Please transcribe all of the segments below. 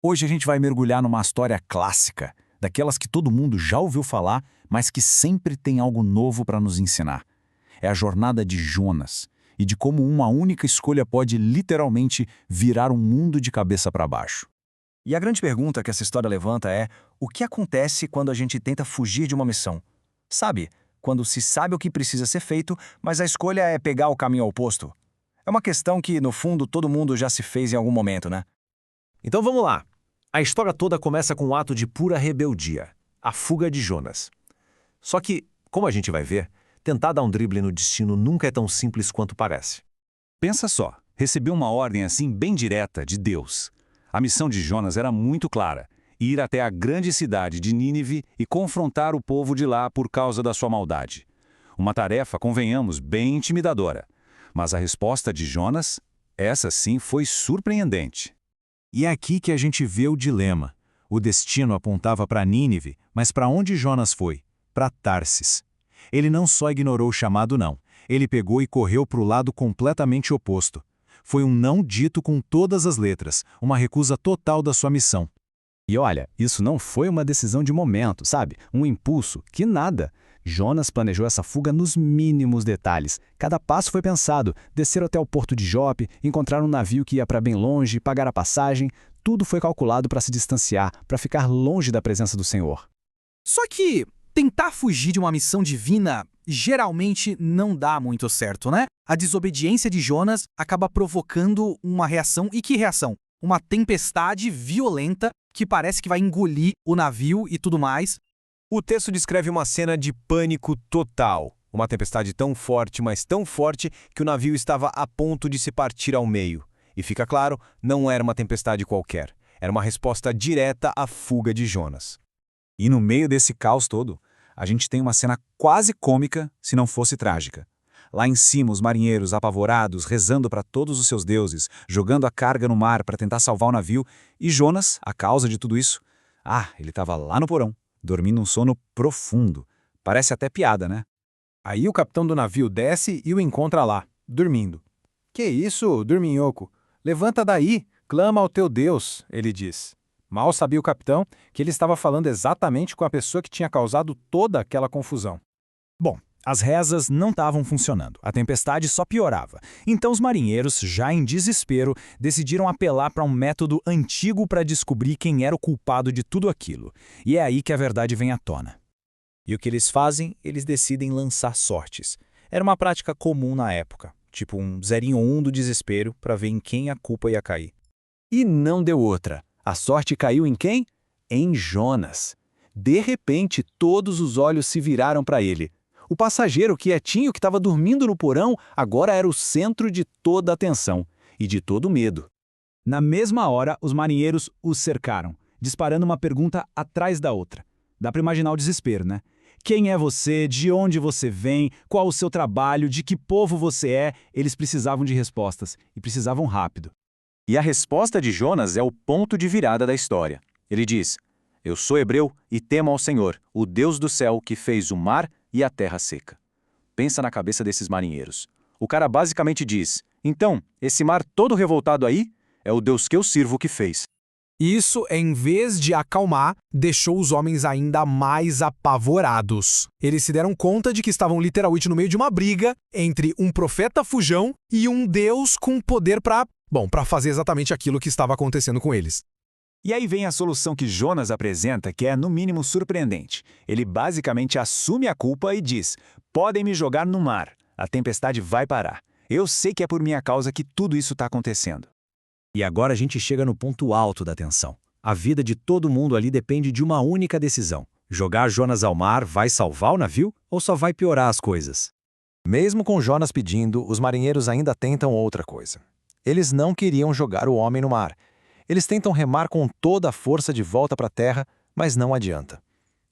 Hoje a gente vai mergulhar numa história clássica, daquelas que todo mundo já ouviu falar, mas que sempre tem algo novo para nos ensinar. É a jornada de Jonas, e de como uma única escolha pode literalmente virar um mundo de cabeça para baixo. E a grande pergunta que essa história levanta é: o que acontece quando a gente tenta fugir de uma missão? Sabe, quando se sabe o que precisa ser feito, mas a escolha é pegar o caminho oposto? É uma questão que, no fundo, todo mundo já se fez em algum momento, né? Então vamos lá. A história toda começa com um ato de pura rebeldia, a fuga de Jonas. Só que, como a gente vai ver, tentar dar um drible no destino nunca é tão simples quanto parece. Pensa só, recebeu uma ordem assim bem direta de Deus. A missão de Jonas era muito clara: ir até a grande cidade de Nínive e confrontar o povo de lá por causa da sua maldade. Uma tarefa, convenhamos, bem intimidadora. Mas a resposta de Jonas, essa sim foi surpreendente. E é aqui que a gente vê o dilema. O destino apontava para Nínive, mas para onde Jonas foi? Para Tarsis. Ele não só ignorou o chamado não, ele pegou e correu para o lado completamente oposto. Foi um não dito com todas as letras, uma recusa total da sua missão. E olha, isso não foi uma decisão de momento, sabe? Um impulso, que nada. Jonas planejou essa fuga nos mínimos detalhes. Cada passo foi pensado: descer até o porto de Jope, encontrar um navio que ia para bem longe, pagar a passagem. Tudo foi calculado para se distanciar, para ficar longe da presença do Senhor. Só que tentar fugir de uma missão divina geralmente não dá muito certo, né? A desobediência de Jonas acaba provocando uma reação. E que reação? Uma tempestade violenta que parece que vai engolir o navio e tudo mais. O texto descreve uma cena de pânico total. Uma tempestade tão forte, mas tão forte, que o navio estava a ponto de se partir ao meio. E fica claro, não era uma tempestade qualquer. Era uma resposta direta à fuga de Jonas. E no meio desse caos todo, a gente tem uma cena quase cômica, se não fosse trágica. Lá em cima, os marinheiros, apavorados, rezando para todos os seus deuses, jogando a carga no mar para tentar salvar o navio, e Jonas, a causa de tudo isso, ele estava lá no porão, dormindo um sono profundo. Parece até piada, né? Aí o capitão do navio desce e o encontra lá, dormindo. "Que isso, dorminhoco? Levanta daí, clama ao teu Deus", ele diz. Mal sabia o capitão que ele estava falando exatamente com a pessoa que tinha causado toda aquela confusão. Bom, as rezas não estavam funcionando, a tempestade só piorava. Então os marinheiros, já em desespero, decidiram apelar para um método antigo para descobrir quem era o culpado de tudo aquilo. E é aí que a verdade vem à tona. E o que eles fazem? Eles decidem lançar sortes. Era uma prática comum na época, tipo um 0 ou 1 do desespero para ver em quem a culpa ia cair. E não deu outra. A sorte caiu em quem? Em Jonas. De repente, todos os olhos se viraram para ele. O passageiro quietinho que estava dormindo no porão agora era o centro de toda a atenção e de todo o medo. Na mesma hora, os marinheiros os cercaram, disparando uma pergunta atrás da outra. Dá para imaginar o desespero, né? Quem é você? De onde você vem? Qual o seu trabalho? De que povo você é? Eles precisavam de respostas, e precisavam rápido. E a resposta de Jonas é o ponto de virada da história. Ele diz: "Eu sou hebreu e temo ao Senhor, o Deus do céu que fez o mar e a terra seca." Pensa na cabeça desses marinheiros. O cara basicamente diz: "Então, esse mar todo revoltado aí é o Deus que eu sirvo que fez." Isso, em vez de acalmar, deixou os homens ainda mais apavorados. Eles se deram conta de que estavam literalmente no meio de uma briga entre um profeta fujão e um Deus com poder para fazer exatamente aquilo que estava acontecendo com eles. E aí vem a solução que Jonas apresenta, que é no mínimo surpreendente. Ele basicamente assume a culpa e diz: "Podem me jogar no mar, a tempestade vai parar. Eu sei que é por minha causa que tudo isso está acontecendo." E agora a gente chega no ponto alto da tensão. A vida de todo mundo ali depende de uma única decisão. Jogar Jonas ao mar vai salvar o navio ou só vai piorar as coisas? Mesmo com Jonas pedindo, os marinheiros ainda tentam outra coisa. Eles não queriam jogar o homem no mar. Eles tentam remar com toda a força de volta para a terra, mas não adianta.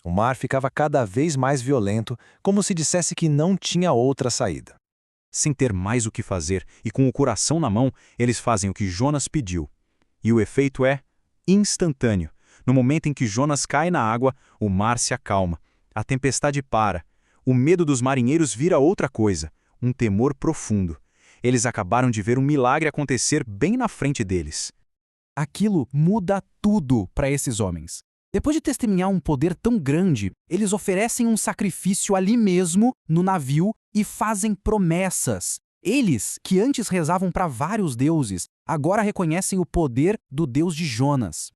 O mar ficava cada vez mais violento, como se dissesse que não tinha outra saída. Sem ter mais o que fazer e com o coração na mão, eles fazem o que Jonas pediu. E o efeito é instantâneo. No momento em que Jonas cai na água, o mar se acalma. A tempestade para. O medo dos marinheiros vira outra coisa, um temor profundo. Eles acabaram de ver um milagre acontecer bem na frente deles. Aquilo muda tudo para esses homens. Depois de testemunhar um poder tão grande, eles oferecem um sacrifício ali mesmo, no navio, e fazem promessas. Eles, que antes rezavam para vários deuses, agora reconhecem o poder do Deus de Jonas.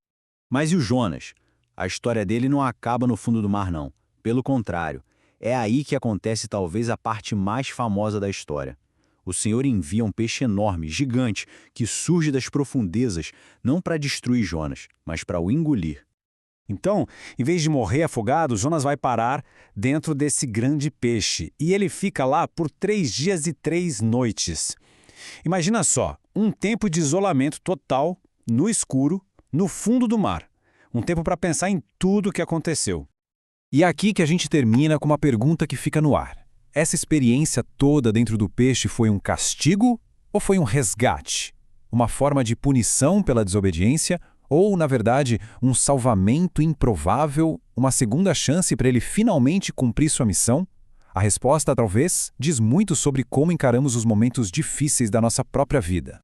Mas e o Jonas? A história dele não acaba no fundo do mar, não. Pelo contrário, é aí que acontece talvez a parte mais famosa da história. O Senhor envia um peixe enorme, gigante, que surge das profundezas, não para destruir Jonas, mas para o engolir. Então, em vez de morrer afogado, Jonas vai parar dentro desse grande peixe e ele fica lá por 3 dias e 3 noites. Imagina só, um tempo de isolamento total, no escuro, no fundo do mar. Um tempo para pensar em tudo o que aconteceu. E é aqui que a gente termina com uma pergunta que fica no ar. Essa experiência toda dentro do peixe foi um castigo ou foi um resgate? Uma forma de punição pela desobediência ou, na verdade, um salvamento improvável, uma segunda chance para ele finalmente cumprir sua missão? A resposta, talvez, diz muito sobre como encaramos os momentos difíceis da nossa própria vida.